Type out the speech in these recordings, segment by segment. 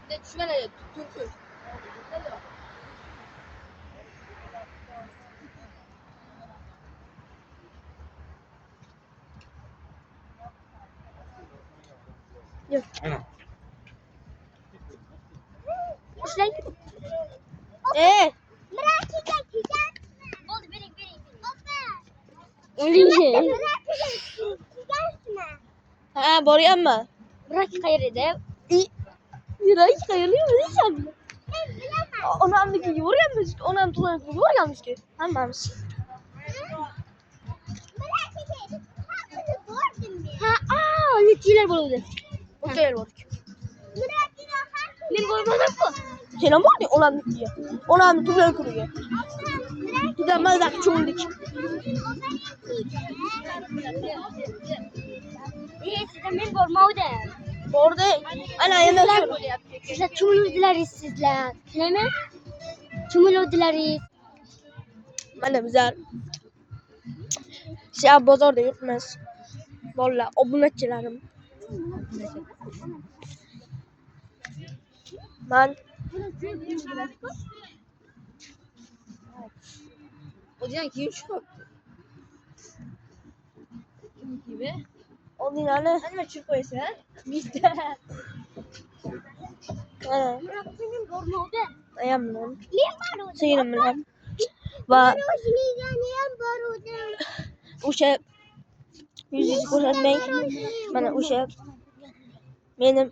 내 주변에 동풀. Ushlang. Mereka tidak. Oldu vereyim. Öyle. Ha, boruyor mu? Bırak kayırdı. Bırak kayırıyor mu diyeceğim. Onu amdaki yoruyormuş ki. Onu am tutan yoruyormuş ki. Tamammış. Ha, lütfiler bulundu. Lütfiler bulundu. Ben bulmadım mı? Sen ama ne? Onu amdaki diye. Onu am tutan kuruyor. Gidemez bak çoğunluk. Sizden ben bormadım. Orada ana yanıyor. Sizler çumulu dileriz sizler. Değil mi? Çumulu dileriz. Bana güzel. Şey bozor da yutmaz. Valla obunetçilerim. Ben O diyen kim çıkıyor? Gibi. o yani Anne çıkıyor ise. bitti. Benim bormadı. Ayamam. Sayırım ben. Ve uşa yüzücü görmek bana uşa benim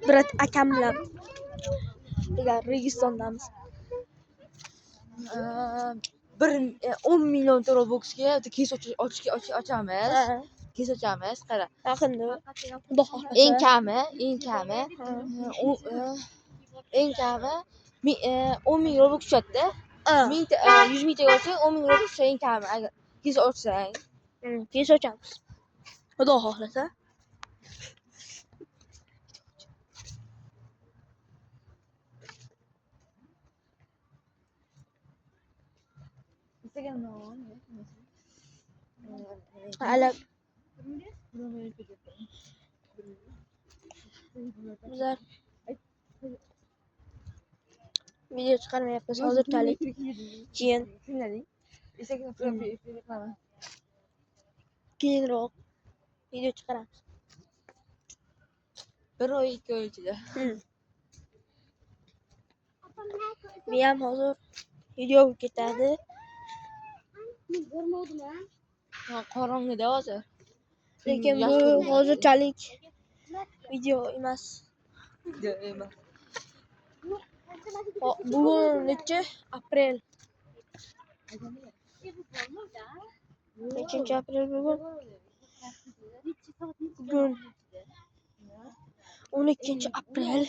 Bırat akamla Registon'damız. 10 milyon Roblox'ga kes ochamiz. Kes ochamiz. Qara. Yaqinda. Eng kami eng kami 10 ming Robux tushadi. 100 mingtaga ochsang 10 ming Robux tushadi eng kami. Agar kes ochsang. Kes ochamiz. Xudo xohlasa. Hala güzel. Video çıkarmayapmiz hozirchalik. Keyinroq video chiqaramiz. Bir oy 2 oy ichida. Men ham hozir video ketadi. Qorong'ida hozir. Lekin bu hozirchalik video emas. Bugun necha? Aprel. Nechinchi aprel bugun? Bugun 12 aprel.